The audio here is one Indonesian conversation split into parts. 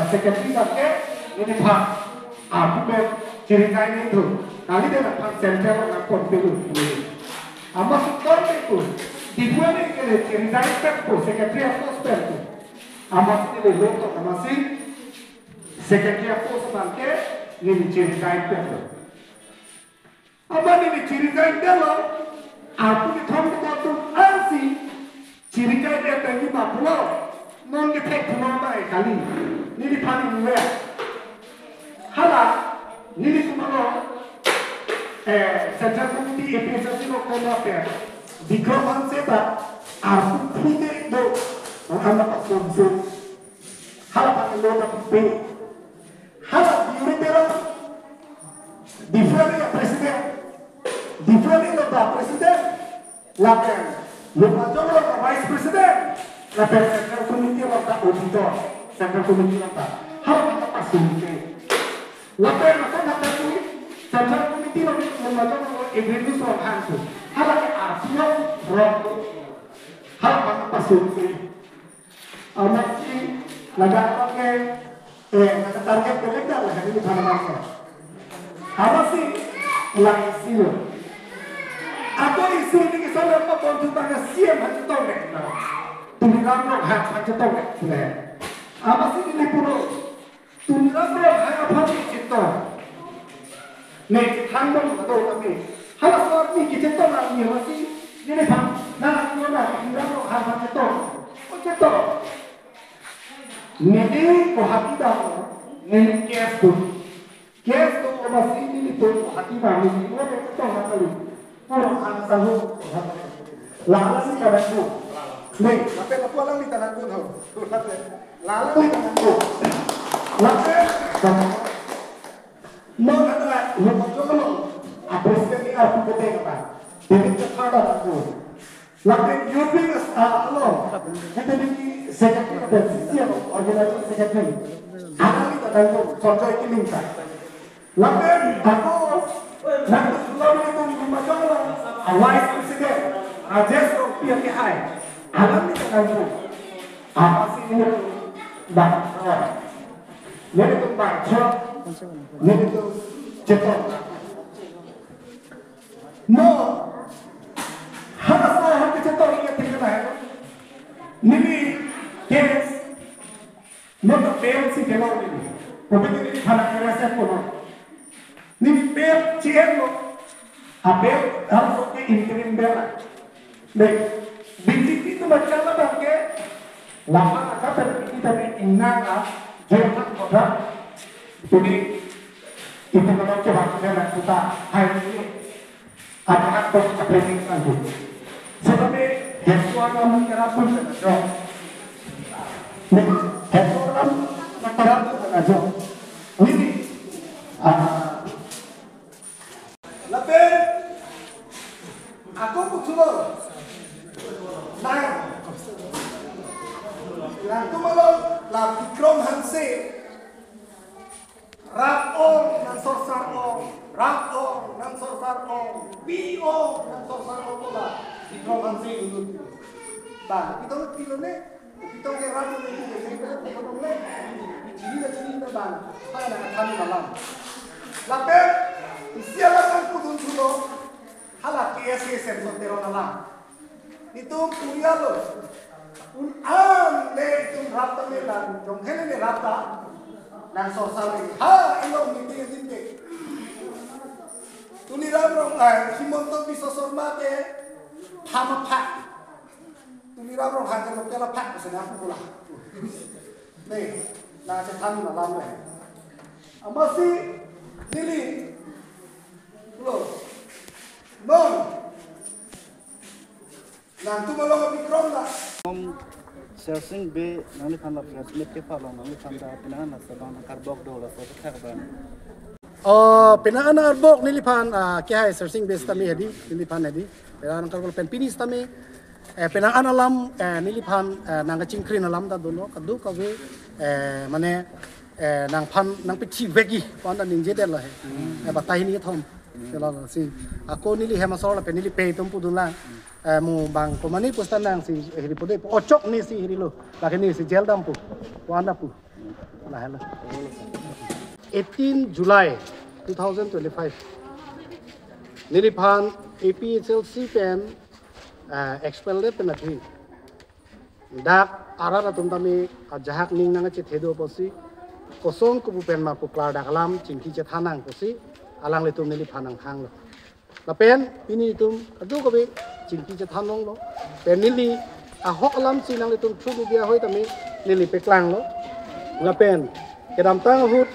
secondary bangke ini pak aku ber ceritain itu kali dia nak center nak konfilu ama sukar itu di bulan ini ceritain tempo secondary atmosphere itu ama sih di luar ama sih secondary atmosphere bangke ini ceritain tempo ama ini ceritain dulu aku di tahun itu ansi ceritain dia tadi pulau non kita pulau baik kali ini di paling luar halah ini semua central committee episode lo kalau apa di kelompok saya aku punya itu orang apa konsum halah pakai lo tapi be halah di Eropa different presiden different lo presiden lapen lo macam lo vice president lapen central committee lo auditor central committee lo halah apa konsum lapen apa nak tulis central committee lo macam lo event soal hantu halah ke artinya rock halah apa konsum masih laga pakai kata target kolektor lah ini bukan apa apa sih ulang isi lo apa isu ini kita apa konsultasi siap hanya tahu deh tulisan lo hanya tahu deh apa sih ini pun tulisan lo hanya apa sih kita nih tanggung atau tapi harus orang ini kita tahu lagi masih ini pun nah ini tulisan lo hanya tahu kita Nini ko hakida nini kes tu masih ini tu hakida nini mo itu hakali puro ang tahu lalas ni tanangku nih apa apa lang ni tanangku tau lalas ni tanangku lalas mo ada lo macam apa sih ni aku betul apa jadi terkadang aku lalu European Allah kita ni secretary of the CCO organization secretary ahli tentang contoh ini minta lalu aku nak selalu itu masalah vice president Rajesh PKI ahli tentang apa sih ini baca ini tu baca ini tu cepat no harus orang kita tahu ini tinggal है निमी case note पेल सी केला निमी पवित्र निमी खाना करे से कोनो निमी पेल चेयर लो पेल हम लोग के इंटरिम बेला देख बीजेपी तो बच्चा ना बन के लंबा का पर kita inna का जो तक होता Tuni itu kalau coba kita kita hari ini ada apa training nanti sebabnya headquarter mengerap pun saja. Headquarter mengerap pun saja. Ini, lebih aku butuh naik. Lalu malam lalu krom hanse rap on dan sorsar on rap on dan sorsar on bo dan sorsar on pula. Di provinsi dulu, bah kita nak kilo ni, kita ke ramu ni, kita ke provinsi ni, jadi bang, apa nak kami malam. Lapar, siapa yang kudun sulo, halat KSS sentero malam. Itu kuliah lo, deh itu rata melan, jongkel ni rata, dan sosial ni, elok ni. Tuli ramrong himonto bisa sormate. Hama pak, tuli ramrong hanya lokal pak misalnya aku pula. Nih, nah cetan malam ni. Masih dili, belum, non. Nah tu malam kami krom dah. Sersing be nanti kan lapar, mereka kalau nanti kan dah pinangan nasaban karbok dolar satu karban. Pinangan arbok nilipan kaya sersing be stami hadi nilipan hadi. Penang kalau penpinis tami, penang alam nilipan nang kacingkrin alam dah dulu, kadu kawe mana nang pan nang peci begi, pan dan ninjeder lah, batai ni thom, kalau si aku nili hemasol penili pay tumpu dulu mu bang komani pustan nang si hiri pode, ocok ni si hiri lo, lagi ni si gel dampu, warna pu, lah hello 18 July 2025 nilipan APHLC pen expelled penalty dak arara tumtami ajahak ning nang che thedo posi kosong ku pen ma puklar dakalam chingki che thanang posi alang le tum nilipan ang hang lo la pen pini tum adu ko be chingki che thanong lo pen nili a hok alam sinang le tum thu dia hoi tami nili peklang lo la pen kedam tang hut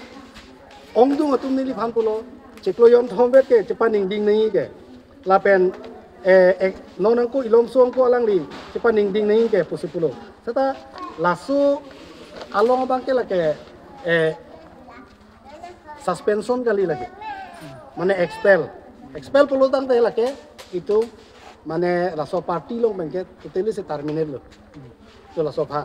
ong dung atum nilipan pulo cheklo yon thombet ke chepaning ding nei ke la pen nonang ko ilom suang ko alang li chepaning ding nei ke posipulo sata lasu along bang ke la ke suspension kali lagi mane expel pulo tang te la ke itu mane laso party long bangke totally se terminate lo to laso pha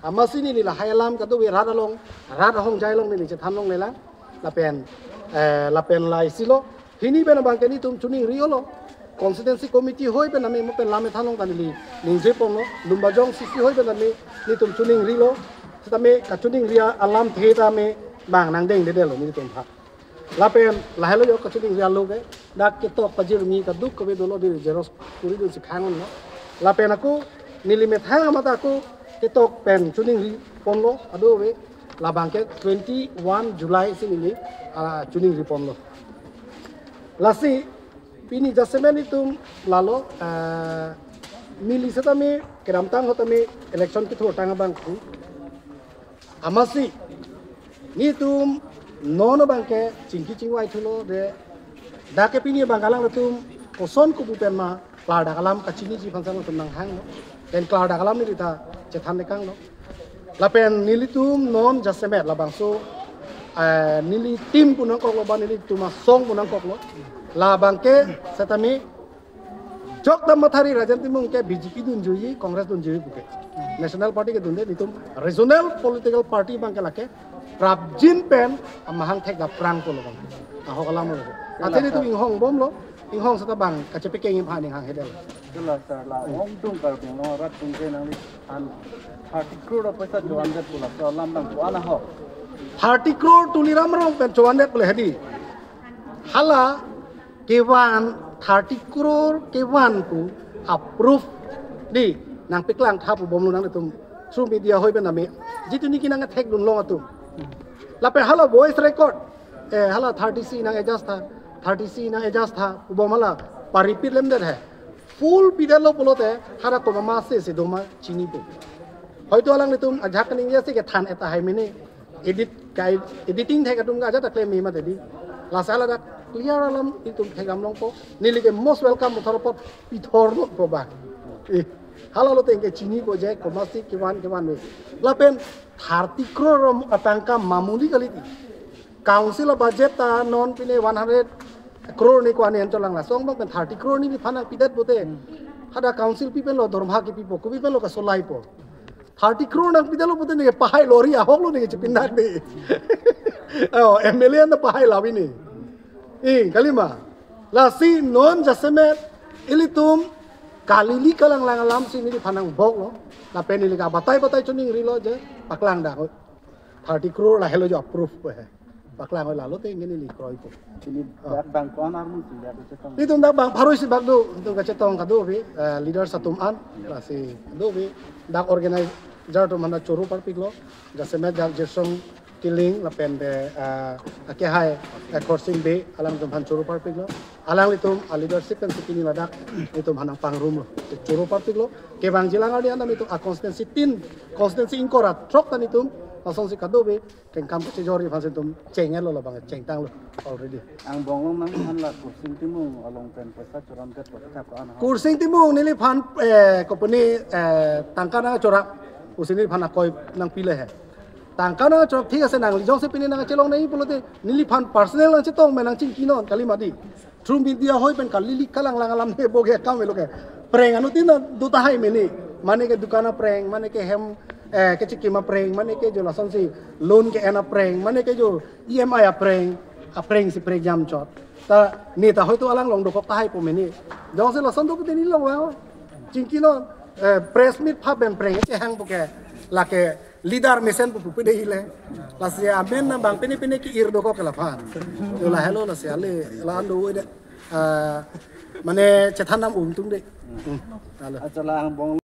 amasini ni la hayalam ka to we rada hong jai long ni che tham long le la la pen lai silo hini ben bangke ni tum chuning riolo constituency committee hoi ben ami mo pen lame thanong kan li ning je pom lo lumbajong sisi hoi ben ami ni tum chuning rilo tame ka chuning ria alam the ta me bang nang deng de lo ni tum pha la pen la helo yo ka chuning ria lo ke dak ke to pajir mi ka duk ko be dolo di jeros puri du sikhangon no la pen aku nilimet hang mata aku ke to pen chuning ri pom lo ado we la bangke 21 July sini chuning ri pom lo lasi pini jasmen itu lalo mili setame keramtang hotame election ki thotang bang ku amasi ni tum nono bangke chingki chingwai thulo de dake pini bangalang tum koson ku bupen ma klada kalam kachini ji phansang tum nang hang den klada kalam ni ta chethan lekang no lapen nili tum non jasmen la bangso nili tim punang kok lo ban nili tuma song punang kok lo la bangke setami jok dam mathari rajan timung ke BJP dun juyi Congress dun juyi buke national party ke dunde nitum regional political party bangke lake prabjin pen amahang thek da prang ko lo bang ahokalam lo ateni tu inghong bom lo inghong sata bang kachepe ke ngim phani hang hedel Jula sir la ong tung kar ping lo rat tung ke nang li an 30 crore paisa joan det pula so lam bang ko ana ho 30 crore tuliram rong pen joan det pula hedi hala kewan 30 crore kewan ku approve di nang piklang thapu bom lu nang tum through media hoi ben ame jitu ni kinang thek dun long atum lape hala voice record hala 30c nang adjust tha 30c nang adjust tha bom hala paripit lem det hai full pidalo polote hara ko ma se doma chini pu hoito alang ni tum ajak ning ya se ke than eta hai mene editing thek atum ga ja ta claim mi ma dedi la sala da clear alam itu thegam long po nili ke most welcome motor po pithor no po ba halalo tengke chini ko je ko masti kiwan me lapen 30 crore atangka mamuli kali ti council budget ta non pine 100 crore ni ko ani antolang la song bang 30 crore ni phana pidat bote hada council people lo dorma ki pipo ko people lo ka solai po 30 crore nang pidalo bote ni pahai lori ahok lo ni chipindak ni MLA na pahai lawi ni kalima la si non jasmet ilitum kalili kalang lang alam sini di panang bok lo la penili ka batai chuning rilo je paklang da 30 crore la helo jo approve pe paklang la lo te ngini li kroi ko ini bang ko anar mun ti ya chetong itu ndak bang paroi si bagdo itu ka chetong ka do bi leader satum an la si do bi dak organizer to mana choru par piklo jasmet jak jesong killing la pende ake hai coursing be alang tum han choru par piklo alang litum leadership kan sikini ladak itum hanang pangrum lo choru par piklo ke bang jilang adi andam itu constituency inkora trok tan itum pasong si kadobe ken kam ke jori phasen tum chengel lo bang chengtang lo already ang bonglong nang han la kursing timung along pen paisa choram det ko ta ko ana kursing timung nili phan company tangkana chorak usini phan koi nang pile hai tangkana chok thik ase nang lijong se pini nang chelong nei pulote nili phan personal nang chetong menang ching kinon kali madi through media hoi pen kalili kalang lang alam ne boge kam eloke preng anu tin duta hai meni mane ke dukana preng mane ke hem ke chikima preng mane ke jo lason si loan ke ena preng mane ke jo EMI a preng si preng jam chot ta ni ta hoi to alang long do kok ta hai po meni jong se lason do ke ni long wa ching kinon press meet pha ben preng che hang boge la ke leader mesen pupu de ile lasi amen na bang pini ki irdo ko kelapan yo la hello lasi ale la ando de mane cethanam tung de Acha lang bong